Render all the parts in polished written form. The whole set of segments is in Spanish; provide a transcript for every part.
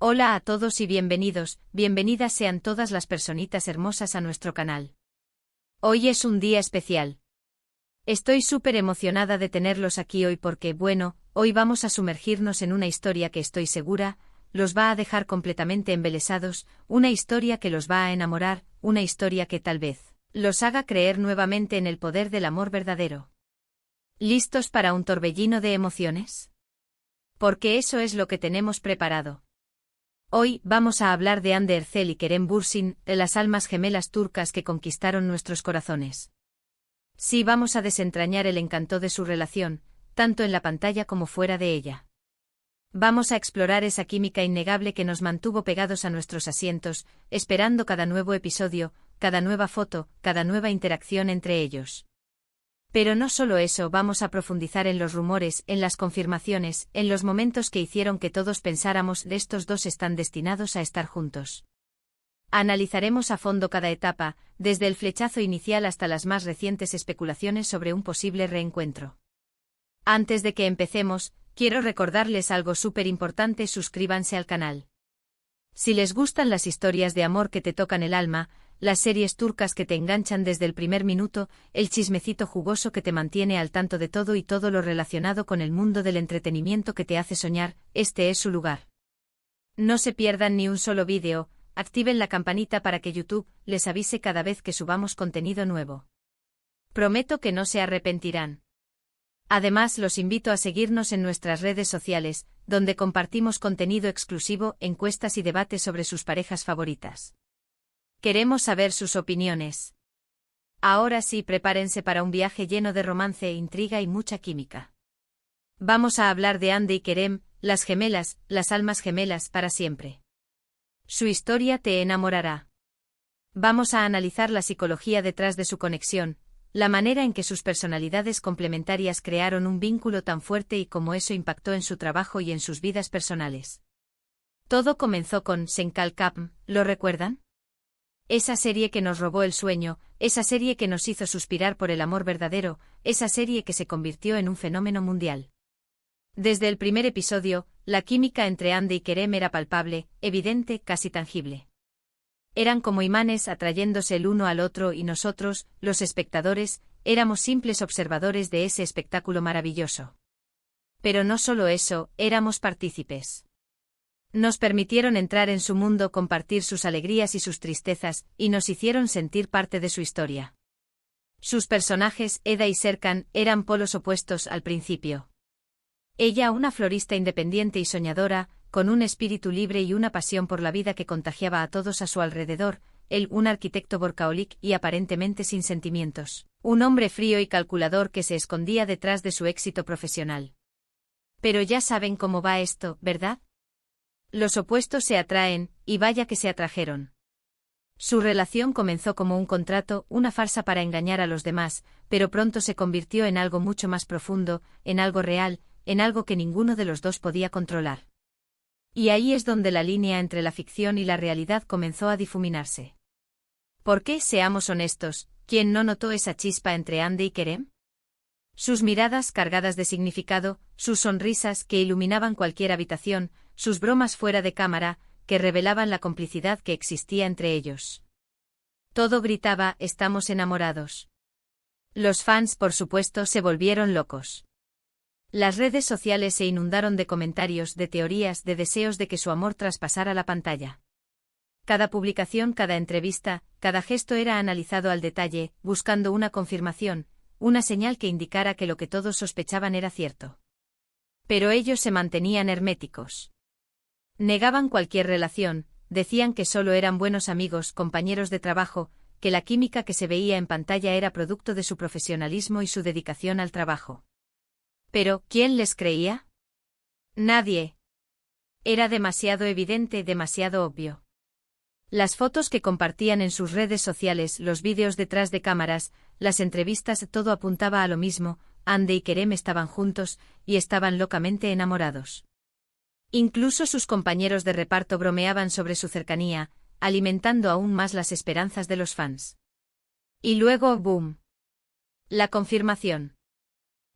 Hola a todos y bienvenidos, bienvenidas sean todas las personitas hermosas a nuestro canal. Hoy es un día especial. Estoy súper emocionada de tenerlos aquí hoy porque, bueno, hoy vamos a sumergirnos en una historia que estoy segura, los va a dejar completamente embelesados, una historia que los va a enamorar, una historia que tal vez los haga creer nuevamente en el poder del amor verdadero. ¿Listos para un torbellino de emociones? Porque eso es lo que tenemos preparado. Hoy vamos a hablar de Hande Erçel y Kerem Bürsin, de las almas gemelas turcas que conquistaron nuestros corazones. Sí, vamos a desentrañar el encanto de su relación, tanto en la pantalla como fuera de ella. Vamos a explorar esa química innegable que nos mantuvo pegados a nuestros asientos, esperando cada nuevo episodio, cada nueva foto, cada nueva interacción entre ellos. Pero no solo eso, vamos a profundizar en los rumores, en las confirmaciones, en los momentos que hicieron que todos pensáramos de estos dos están destinados a estar juntos. Analizaremos a fondo cada etapa, desde el flechazo inicial hasta las más recientes especulaciones sobre un posible reencuentro. Antes de que empecemos, quiero recordarles algo súper importante: suscríbanse al canal. Si les gustan las historias de amor que te tocan el alma, las series turcas que te enganchan desde el primer minuto, el chismecito jugoso que te mantiene al tanto de todo y todo lo relacionado con el mundo del entretenimiento que te hace soñar, este es su lugar. No se pierdan ni un solo vídeo, activen la campanita para que YouTube les avise cada vez que subamos contenido nuevo. Prometo que no se arrepentirán. Además, los invito a seguirnos en nuestras redes sociales, donde compartimos contenido exclusivo, encuestas y debates sobre sus parejas favoritas. Queremos saber sus opiniones. Ahora sí, prepárense para un viaje lleno de romance, intriga y mucha química. Vamos a hablar de Hande y Kerem, las gemelas, las almas gemelas para siempre. Su historia te enamorará. Vamos a analizar la psicología detrás de su conexión, la manera en que sus personalidades complementarias crearon un vínculo tan fuerte y cómo eso impactó en su trabajo y en sus vidas personales. Todo comenzó con Sen Kalkapm, ¿lo recuerdan? Esa serie que nos robó el sueño, esa serie que nos hizo suspirar por el amor verdadero, esa serie que se convirtió en un fenómeno mundial. Desde el primer episodio, la química entre Hande y Kerem era palpable, evidente, casi tangible. Eran como imanes atrayéndose el uno al otro y nosotros, los espectadores, éramos simples observadores de ese espectáculo maravilloso. Pero no solo eso, éramos partícipes. Nos permitieron entrar en su mundo, compartir sus alegrías y sus tristezas, y nos hicieron sentir parte de su historia. Sus personajes, Eda y Serkan, eran polos opuestos al principio. Ella, una florista independiente y soñadora, con un espíritu libre y una pasión por la vida que contagiaba a todos a su alrededor; él, un arquitecto workaholic y aparentemente sin sentimientos, un hombre frío y calculador que se escondía detrás de su éxito profesional. Pero ya saben cómo va esto, ¿verdad? Los opuestos se atraen, y vaya que se atrajeron. Su relación comenzó como un contrato, una farsa para engañar a los demás, pero pronto se convirtió en algo mucho más profundo, en algo real, en algo que ninguno de los dos podía controlar. Y ahí es donde la línea entre la ficción y la realidad comenzó a difuminarse. ¿Por qué? Seamos honestos, ¿quién no notó esa chispa entre Hande y Kerem? Sus miradas cargadas de significado, sus sonrisas que iluminaban cualquier habitación, sus bromas fuera de cámara, que revelaban la complicidad que existía entre ellos. Todo gritaba: estamos enamorados. Los fans, por supuesto, se volvieron locos. Las redes sociales se inundaron de comentarios, de teorías, de deseos de que su amor traspasara la pantalla. Cada publicación, cada entrevista, cada gesto era analizado al detalle, buscando una confirmación, una señal que indicara que lo que todos sospechaban era cierto. Pero ellos se mantenían herméticos. Negaban cualquier relación, decían que solo eran buenos amigos, compañeros de trabajo, que la química que se veía en pantalla era producto de su profesionalismo y su dedicación al trabajo. Pero, ¿quién les creía? Nadie. Era demasiado evidente, demasiado obvio. Las fotos que compartían en sus redes sociales, los vídeos detrás de cámaras, las entrevistas, todo apuntaba a lo mismo: Hande y Kerem estaban juntos, y estaban locamente enamorados. Incluso sus compañeros de reparto bromeaban sobre su cercanía, alimentando aún más las esperanzas de los fans. Y luego, ¡boom! La confirmación.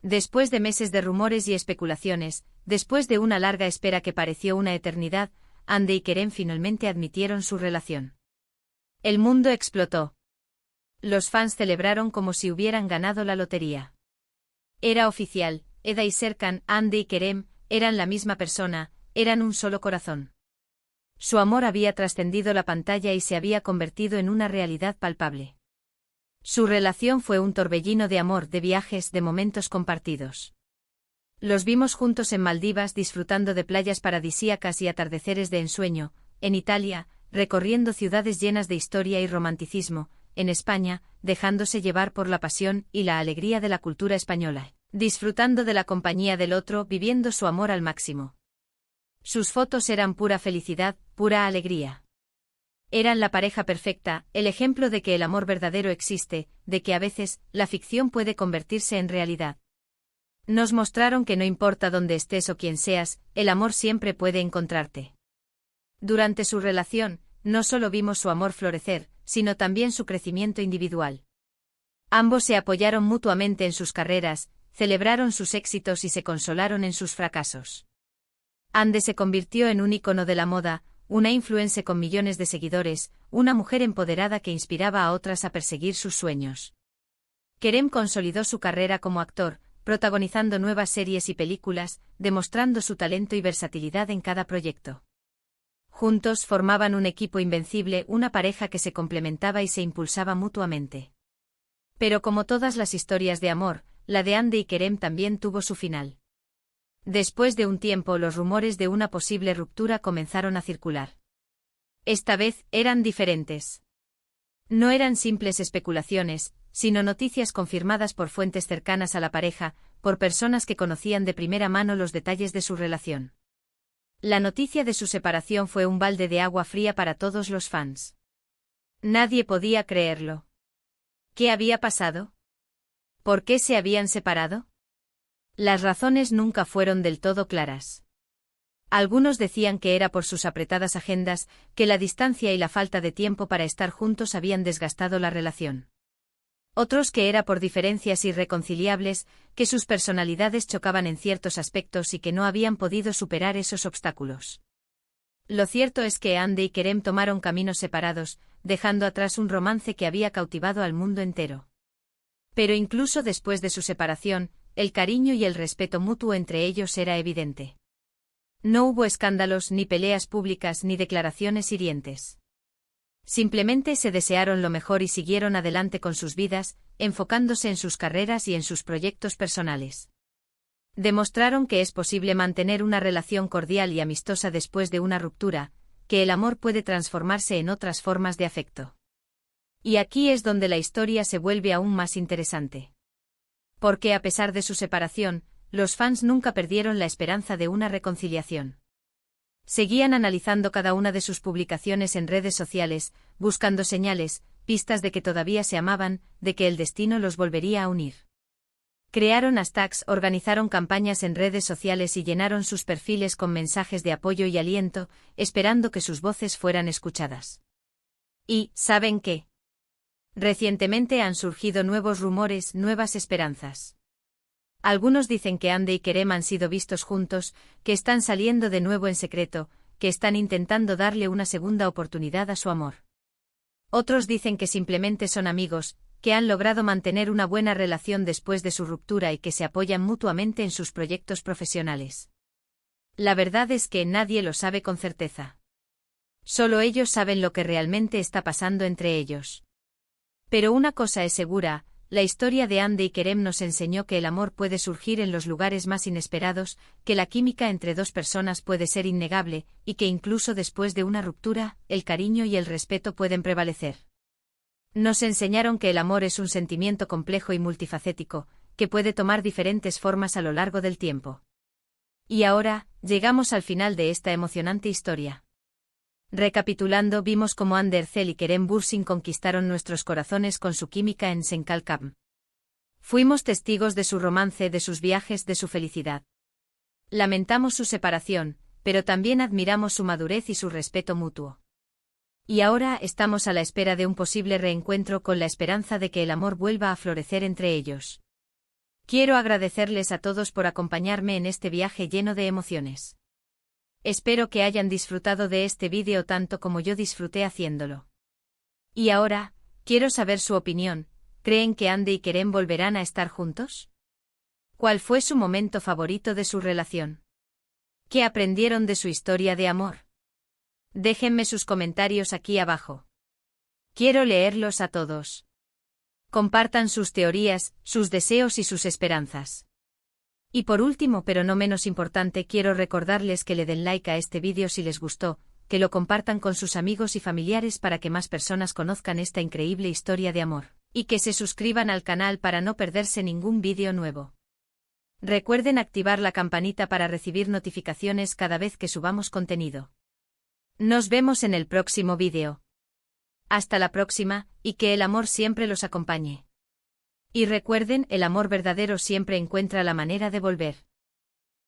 Después de meses de rumores y especulaciones, después de una larga espera que pareció una eternidad, Hande y Kerem finalmente admitieron su relación. El mundo explotó. Los fans celebraron como si hubieran ganado la lotería. Era oficial, Eda y Serkan, Hande y Kerem, eran la misma persona, eran un solo corazón. Su amor había trascendido la pantalla y se había convertido en una realidad palpable. Su relación fue un torbellino de amor, de viajes, de momentos compartidos. Los vimos juntos en Maldivas disfrutando de playas paradisíacas y atardeceres de ensueño, en Italia, recorriendo ciudades llenas de historia y romanticismo, en España, dejándose llevar por la pasión y la alegría de la cultura española, disfrutando de la compañía del otro, viviendo su amor al máximo. Sus fotos eran pura felicidad, pura alegría. Eran la pareja perfecta, el ejemplo de que el amor verdadero existe, de que a veces, la ficción puede convertirse en realidad. Nos mostraron que no importa dónde estés o quién seas, el amor siempre puede encontrarte. Durante su relación, no solo vimos su amor florecer, sino también su crecimiento individual. Ambos se apoyaron mutuamente en sus carreras, celebraron sus éxitos y se consolaron en sus fracasos. Hande se convirtió en un ícono de la moda, una influencer con millones de seguidores, una mujer empoderada que inspiraba a otras a perseguir sus sueños. Kerem consolidó su carrera como actor, protagonizando nuevas series y películas, demostrando su talento y versatilidad en cada proyecto. Juntos formaban un equipo invencible, una pareja que se complementaba y se impulsaba mutuamente. Pero como todas las historias de amor, la de Hande y Kerem también tuvo su final. Después de un tiempo, los rumores de una posible ruptura comenzaron a circular. Esta vez, eran diferentes. No eran simples especulaciones, sino noticias confirmadas por fuentes cercanas a la pareja, por personas que conocían de primera mano los detalles de su relación. La noticia de su separación fue un balde de agua fría para todos los fans. Nadie podía creerlo. ¿Qué había pasado? ¿Por qué se habían separado? Las razones nunca fueron del todo claras. Algunos decían que era por sus apretadas agendas, que la distancia y la falta de tiempo para estar juntos habían desgastado la relación. Otros que era por diferencias irreconciliables, que sus personalidades chocaban en ciertos aspectos y que no habían podido superar esos obstáculos. Lo cierto es que Hande y Kerem tomaron caminos separados, dejando atrás un romance que había cautivado al mundo entero. Pero incluso después de su separación, el cariño y el respeto mutuo entre ellos era evidente. No hubo escándalos, ni peleas públicas, ni declaraciones hirientes. Simplemente se desearon lo mejor y siguieron adelante con sus vidas, enfocándose en sus carreras y en sus proyectos personales. Demostraron que es posible mantener una relación cordial y amistosa después de una ruptura, que el amor puede transformarse en otras formas de afecto. Y aquí es donde la historia se vuelve aún más interesante. Porque a pesar de su separación, los fans nunca perdieron la esperanza de una reconciliación. Seguían analizando cada una de sus publicaciones en redes sociales, buscando señales, pistas de que todavía se amaban, de que el destino los volvería a unir. Crearon hashtags, organizaron campañas en redes sociales y llenaron sus perfiles con mensajes de apoyo y aliento, esperando que sus voces fueran escuchadas. Y, ¿saben qué? Recientemente han surgido nuevos rumores, nuevas esperanzas. Algunos dicen que Hande y Kerem han sido vistos juntos, que están saliendo de nuevo en secreto, que están intentando darle una segunda oportunidad a su amor. Otros dicen que simplemente son amigos, que han logrado mantener una buena relación después de su ruptura y que se apoyan mutuamente en sus proyectos profesionales. La verdad es que nadie lo sabe con certeza. Solo ellos saben lo que realmente está pasando entre ellos. Pero una cosa es segura, la historia de Hande y Kerem nos enseñó que el amor puede surgir en los lugares más inesperados, que la química entre dos personas puede ser innegable, y que incluso después de una ruptura, el cariño y el respeto pueden prevalecer. Nos enseñaron que el amor es un sentimiento complejo y multifacético, que puede tomar diferentes formas a lo largo del tiempo. Y ahora, llegamos al final de esta emocionante historia. Recapitulando, vimos cómo Hande Erçel y Kerem Bürsin conquistaron nuestros corazones con su química en Senkalkam. Fuimos testigos de su romance, de sus viajes, de su felicidad. Lamentamos su separación, pero también admiramos su madurez y su respeto mutuo. Y ahora estamos a la espera de un posible reencuentro con la esperanza de que el amor vuelva a florecer entre ellos. Quiero agradecerles a todos por acompañarme en este viaje lleno de emociones. Espero que hayan disfrutado de este vídeo tanto como yo disfruté haciéndolo. Y ahora, quiero saber su opinión. ¿Creen que Andy y Kerem volverán a estar juntos? ¿Cuál fue su momento favorito de su relación? ¿Qué aprendieron de su historia de amor? Déjenme sus comentarios aquí abajo. Quiero leerlos a todos. Compartan sus teorías, sus deseos y sus esperanzas. Y por último, pero no menos importante, quiero recordarles que le den like a este vídeo si les gustó, que lo compartan con sus amigos y familiares para que más personas conozcan esta increíble historia de amor, y que se suscriban al canal para no perderse ningún vídeo nuevo. Recuerden activar la campanita para recibir notificaciones cada vez que subamos contenido. Nos vemos en el próximo vídeo. Hasta la próxima, y que el amor siempre los acompañe. Y recuerden, el amor verdadero siempre encuentra la manera de volver.